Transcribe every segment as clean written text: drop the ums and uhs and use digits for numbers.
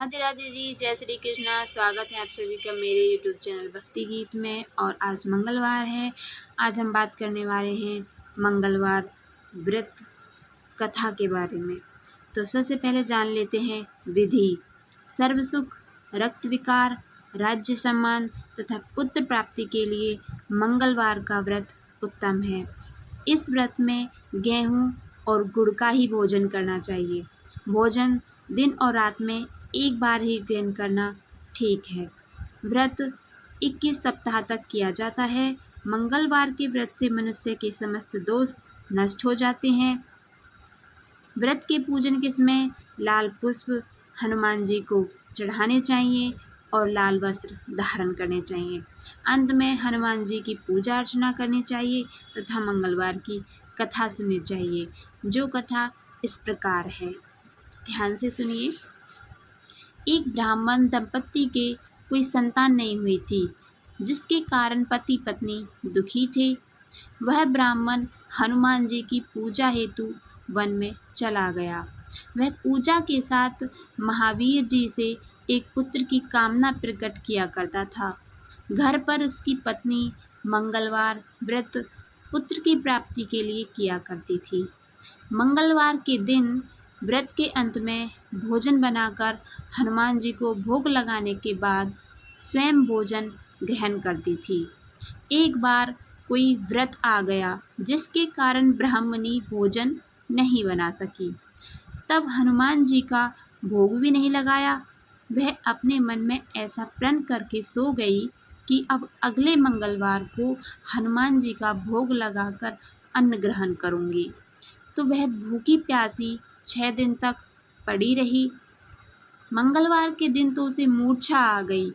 राधे राधे जी, जय श्री कृष्णा। स्वागत है आप सभी का मेरे यूट्यूब चैनल भक्ति गीत में। और आज मंगलवार है। आज हम बात करने वाले हैं मंगलवार व्रत कथा के बारे में। तो सबसे पहले जान लेते हैं विधि। सर्व सुख, रक्त विकार, राज्य सम्मान तथा पुत्र प्राप्ति के लिए मंगलवार का व्रत उत्तम है। इस व्रत में गेहूँ और गुड़ का ही भोजन करना चाहिए। भोजन दिन और रात में एक बार ही ग्रहण करना ठीक है। व्रत 21 सप्ताह तक किया जाता है। मंगलवार के व्रत से मनुष्य के समस्त दोष नष्ट हो जाते हैं। व्रत के पूजन के समय लाल पुष्प हनुमान जी को चढ़ाने चाहिए और लाल वस्त्र धारण करने चाहिए। अंत में हनुमान जी की पूजा अर्चना करनी चाहिए तथा मंगलवार की कथा सुननी चाहिए, जो कथा इस प्रकार है। ध्यान से सुनिए। एक ब्राह्मण दंपत्ति के कोई संतान नहीं हुई थी, जिसके कारण पति पत्नी दुखी थे। वह ब्राह्मण हनुमान जी की पूजा हेतु वन में चला गया। वह पूजा के साथ महावीर जी से एक पुत्र की कामना प्रकट किया करता था। घर पर उसकी पत्नी मंगलवार व्रत पुत्र की प्राप्ति के लिए किया करती थी। मंगलवार के दिन व्रत के अंत में भोजन बनाकर हनुमान जी को भोग लगाने के बाद स्वयं भोजन ग्रहण करती थी। एक बार कोई व्रत आ गया, जिसके कारण ब्राह्मणी भोजन नहीं बना सकी। तब हनुमान जी का भोग भी नहीं लगाया। वह अपने मन में ऐसा प्रण करके सो गई कि अब अगले मंगलवार को हनुमान जी का भोग लगाकर अन्न ग्रहण करूंगी। तो वह भूखी प्यासी 6 दिन तक पड़ी रही। मंगलवार के दिन तो उसे मूर्छा आ गई।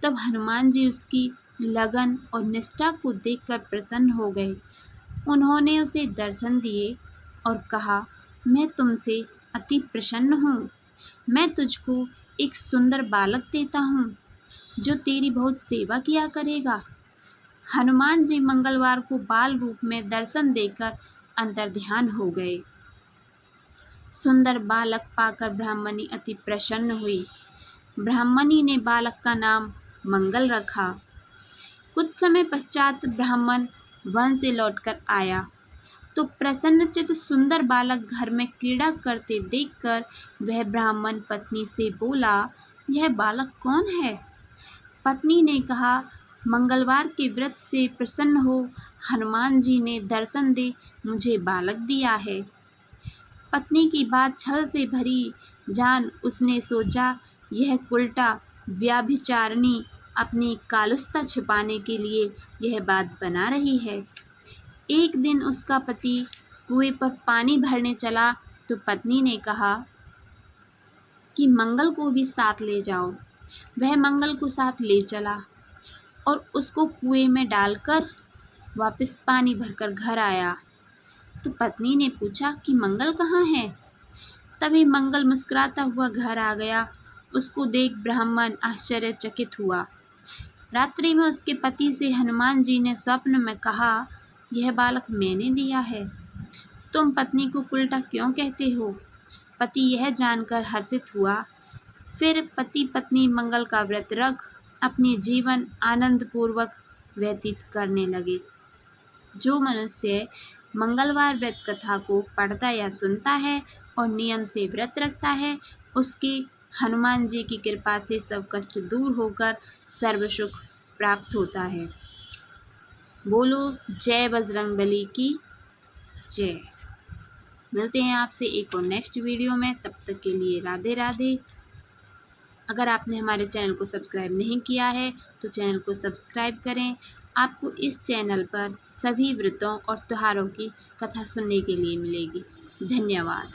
तब हनुमान जी उसकी लगन और निष्ठा को देखकर प्रसन्न हो गए। उन्होंने उसे दर्शन दिए और कहा, मैं तुमसे अति प्रसन्न हूँ। मैं तुझको एक सुंदर बालक देता हूँ, जो तेरी बहुत सेवा किया करेगा। हनुमान जी मंगलवार को बाल रूप में दर्शन देकर अंतर्ध्यान हो गए। सुंदर बालक पाकर ब्राह्मणी अति प्रसन्न हुई। ब्राह्मणी ने बालक का नाम मंगल रखा। कुछ समय पश्चात ब्राह्मण वन से लौटकर आया तो प्रसन्नचित्त सुंदर बालक घर में क्रीड़ा करते देखकर वह ब्राह्मण पत्नी से बोला, यह बालक कौन है? पत्नी ने कहा, मंगलवार के व्रत से प्रसन्न हो हनुमान जी ने दर्शन दे मुझे बालक दिया है। पत्नी की बात छल से भरी जान उसने सोचा, यह उल्टा व्यभिचारिणी अपनी कालुस्ता छिपाने के लिए यह बात बना रही है। एक दिन उसका पति कुएं पर पानी भरने चला तो पत्नी ने कहा कि मंगल को भी साथ ले जाओ। वह मंगल को साथ ले चला और उसको कुएं में डालकर वापस पानी भरकर घर आया। तो पत्नी ने पूछा कि मंगल कहाँ है? तभी मंगल मुस्कुराता हुआ घर आ गया। उसको देख ब्राह्मण आश्चर्यचकित हुआ। रात्रि में उसके पति से हनुमान जी ने स्वप्न में कहा, यह बालक मैंने दिया है। तुम पत्नी को उल्टा क्यों कहते हो? पति यह जानकर हर्षित हुआ। फिर पति पत्नी मंगल का व्रत रख अपनी जीवन आनंद पूर्वक व्यतीत करने लगे। जो मनुष्य मंगलवार व्रत कथा को पढ़ता या सुनता है और नियम से व्रत रखता है, उसके हनुमान जी की कृपा से सब कष्ट दूर होकर सर्व सुख प्राप्त होता है। बोलो जय बजरंगबली की जय। मिलते हैं आपसे एक और नेक्स्ट वीडियो में। तब तक के लिए राधे राधे। अगर आपने हमारे चैनल को सब्सक्राइब नहीं किया है तो चैनल को सब्सक्राइब करें। आपको इस चैनल पर सभी व्रतों और त्योहारों की कथा सुनने के लिए मिलेगी। धन्यवाद।